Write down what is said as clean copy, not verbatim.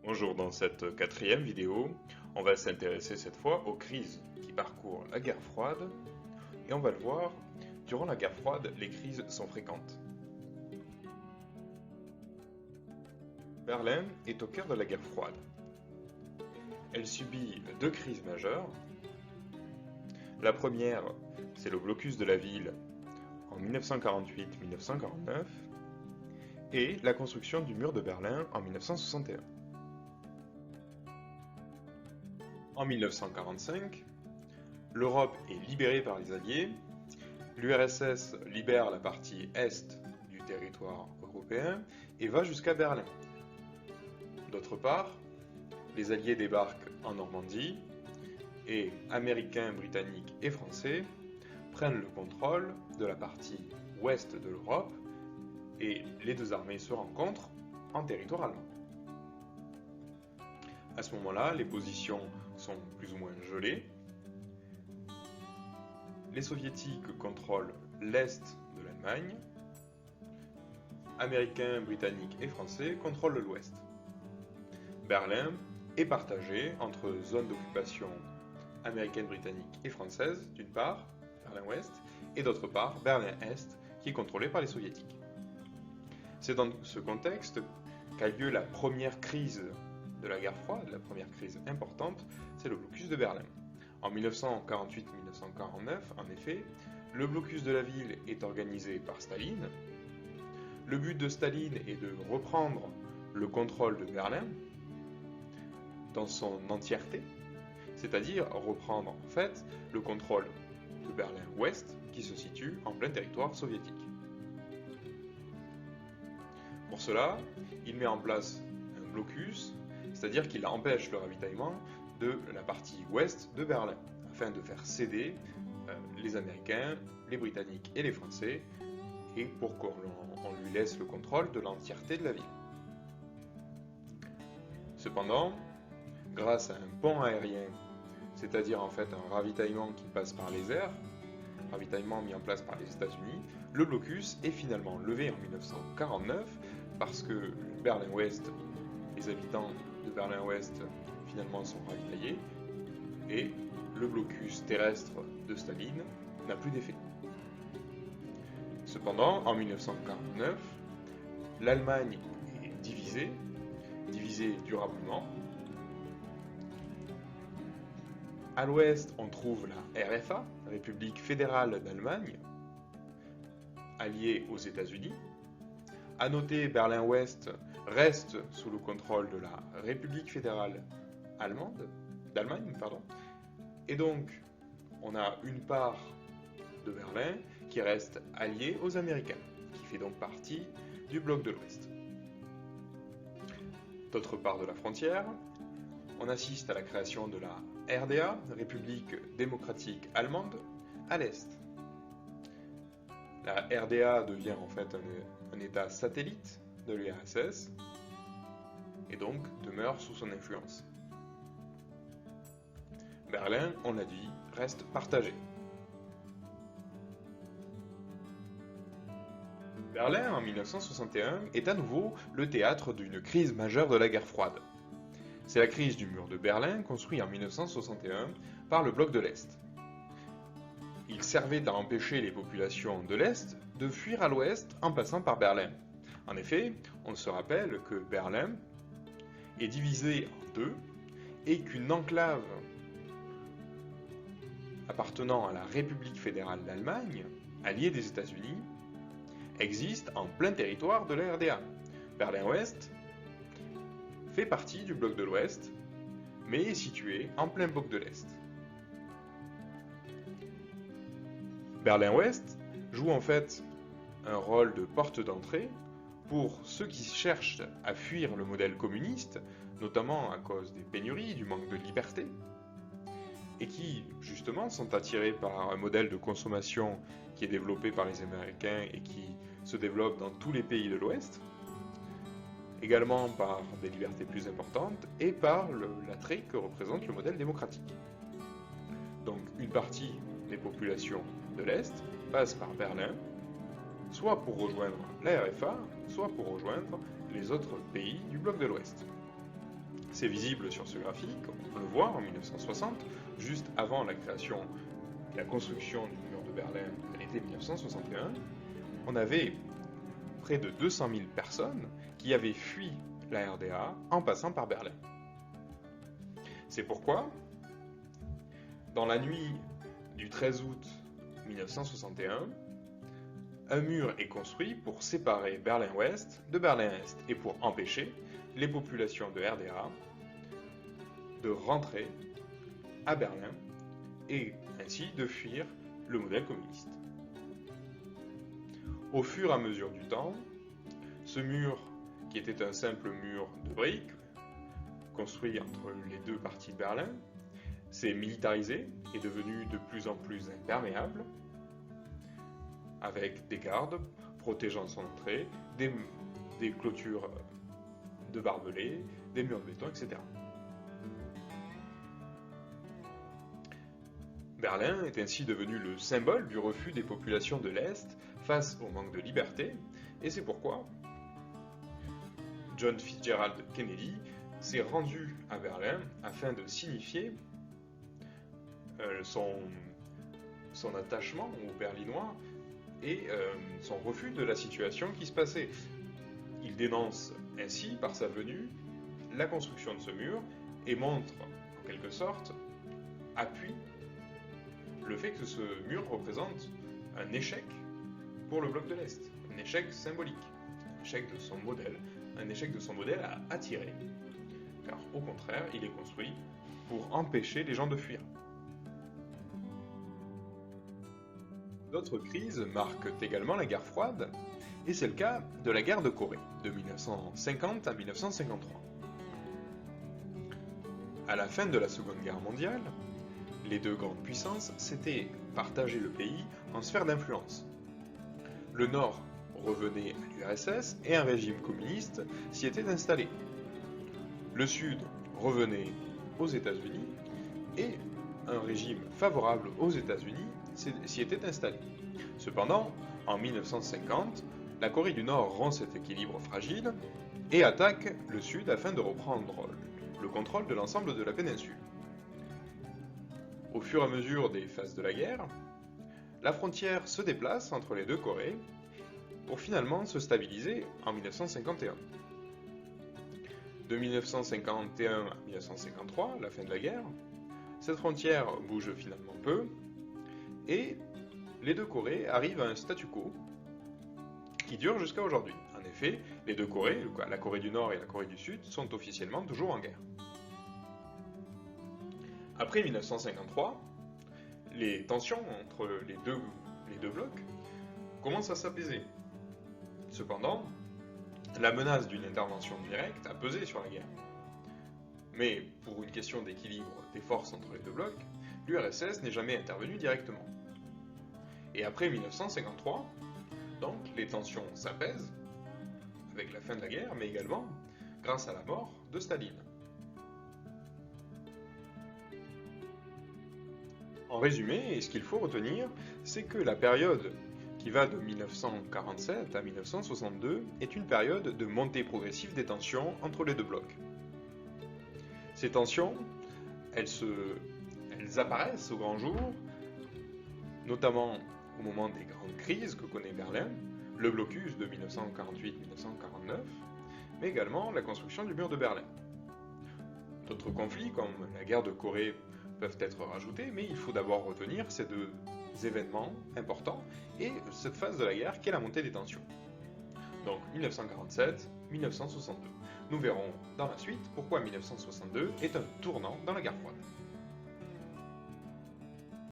Bonjour, dans cette quatrième vidéo, on va s'intéresser cette fois aux crises qui parcourent la guerre froide, et on va le voir, durant la guerre froide, les crises sont fréquentes. Berlin est au cœur de la guerre froide. Elle subit deux crises majeures. La première, c'est le blocus de la ville en 1948-1949, et la construction du mur de Berlin en 1961. En 1945, l'Europe est libérée par les Alliés, l'URSS libère la partie est du territoire européen et va jusqu'à Berlin. D'autre part, les Alliés débarquent en Normandie et Américains, Britanniques et Français prennent le contrôle de la partie ouest de l'Europe et les deux armées se rencontrent en territoire allemand. À ce moment-là, les positions sont plus ou moins gelées. Les soviétiques contrôlent l'est de l'Allemagne. Américains, Britanniques et Français contrôlent l'ouest. Berlin est partagé entre zones d'occupation américaine, britannique et française, d'une part, Berlin-Ouest, et d'autre part, Berlin-Est, qui est contrôlé par les soviétiques. C'est dans ce contexte qu'a lieu la première crise de la guerre froide, la première crise importante, c'est le blocus de Berlin. En 1948-1949, en effet, le blocus de la ville est organisé par Staline. Le but de Staline est de reprendre le contrôle de Berlin dans son entièreté, c'est-à-dire reprendre en fait le contrôle de Berlin-Ouest qui se situe en plein territoire soviétique. Pour cela, il met en place un blocus, c'est-à-dire qu'il empêche le ravitaillement de la partie ouest de Berlin, afin de faire céder les Américains, les Britanniques et les Français, et pour qu'on lui laisse le contrôle de l'entièreté de la ville. Cependant, grâce à un pont aérien, c'est-à-dire en fait un ravitaillement qui passe par les airs, ravitaillement mis en place par les États-Unis, le blocus est finalement levé en 1949 parce que Berlin-Ouest, les habitants de Berlin-Ouest finalement sont ravitaillés et le blocus terrestre de Staline n'a plus d'effet. Cependant, en 1949, l'Allemagne est divisée durablement. À l'ouest, on trouve la RFA, République fédérale d'Allemagne, alliée aux États-Unis. À noter, Berlin-Ouest reste sous le contrôle de la République fédérale d'Allemagne. Et donc, on a une part de Berlin qui reste alliée aux Américains, qui fait donc partie du bloc de l'Ouest. D'autre part de la frontière, on assiste à la création de la RDA, République démocratique allemande, à l'est. La RDA devient en fait un État satellite de l'URSS et donc demeure sous son influence. Berlin, on l'a dit, reste partagé. Berlin, en 1961, est à nouveau le théâtre d'une crise majeure de la guerre froide. C'est la crise du mur de Berlin, construit en 1961 par le bloc de l'Est. Il servait à empêcher les populations de l'Est de fuir à l'Ouest en passant par Berlin. En effet, on se rappelle que Berlin est divisé en deux et qu'une enclave appartenant à la République fédérale d'Allemagne, alliée des États-Unis, existe en plein territoire de la RDA. Berlin-Ouest fait partie du bloc de l'Ouest, mais est situé en plein bloc de l'Est. Berlin-Ouest joue en fait un rôle de porte d'entrée pour ceux qui cherchent à fuir le modèle communiste, notamment à cause des pénuries, du manque de liberté, et qui, justement, sont attirés par un modèle de consommation qui est développé par les Américains et qui se développe dans tous les pays de l'Ouest, également par des libertés plus importantes et par l'attrait que représente le modèle démocratique. Donc une partie des populations de l'Est passe par Berlin, soit pour rejoindre la RFA, soit pour rejoindre les autres pays du bloc de l'Ouest. C'est visible sur ce graphique, on le voit en 1960, juste avant la création et la construction du mur de Berlin à l'été 1961, on avait près de 200 000 personnes qui avaient fui la RDA en passant par Berlin. C'est pourquoi, dans la nuit du 13 août 1961, un mur est construit pour séparer Berlin-Ouest de Berlin-Est et pour empêcher les populations de RDA de rentrer à Berlin et ainsi de fuir le modèle communiste. Au fur et à mesure du temps, ce mur, qui était un simple mur de briques, construit entre les deux parties de Berlin, s'est militarisé et devenu de plus en plus imperméable, avec des gardes protégeant son entrée, des clôtures de barbelés, des murs de béton, etc. Berlin est ainsi devenu le symbole du refus des populations de l'Est face au manque de liberté, et c'est pourquoi John Fitzgerald Kennedy s'est rendu à Berlin afin de signifier son attachement aux Berlinois et son refus de la situation qui se passait. Il dénonce ainsi, par sa venue, la construction de ce mur et montre, en quelque sorte, appuie le fait que ce mur représente un échec pour le bloc de l'Est, un échec symbolique, un échec de son modèle à attirer, car au contraire, il est construit pour empêcher les gens de fuir. D'autres crises marquent également la guerre froide, et c'est le cas de la guerre de Corée, de 1950 à 1953. À la fin de la Seconde Guerre mondiale, les deux grandes puissances s'étaient partagé le pays en sphères d'influence. Le Nord revenait à l'URSS et un régime communiste s'y était installé. Le Sud revenait aux États-Unis et un régime favorable aux États-Unis s'y était installé. Cependant, en 1950, la Corée du Nord rompt cet équilibre fragile et attaque le Sud afin de reprendre le contrôle de l'ensemble de la péninsule. Au fur et à mesure des phases de la guerre, la frontière se déplace entre les deux Corées pour finalement se stabiliser en 1951. De 1951 à 1953, la fin de la guerre, cette frontière bouge finalement peu et les deux Corées arrivent à un statu quo qui dure jusqu'à aujourd'hui. En effet, les deux Corées, la Corée du Nord et la Corée du Sud, sont officiellement toujours en guerre. Après 1953, les tensions entre les deux blocs commencent à s'apaiser. Cependant, la menace d'une intervention directe a pesé sur la guerre. Mais pour une question d'équilibre des forces entre les deux blocs, l'URSS n'est jamais intervenue directement. Et après 1953, donc, les tensions s'apaisent avec la fin de la guerre, mais également grâce à la mort de Staline. En résumé, ce qu'il faut retenir, c'est que la période qui va de 1947 à 1962 est une période de montée progressive des tensions entre les deux blocs. Ces tensions, elles apparaissent au grand jour, notamment au moment des grandes crises que connaît Berlin, le blocus de 1948-1949, mais également la construction du mur de Berlin. D'autres conflits, comme la guerre de Corée, peuvent être rajoutés, mais il faut d'abord retenir ces deux événements importants et cette phase de la guerre qui est la montée des tensions. Donc 1947-1962. Nous verrons dans la suite pourquoi 1962 est un tournant dans la guerre froide.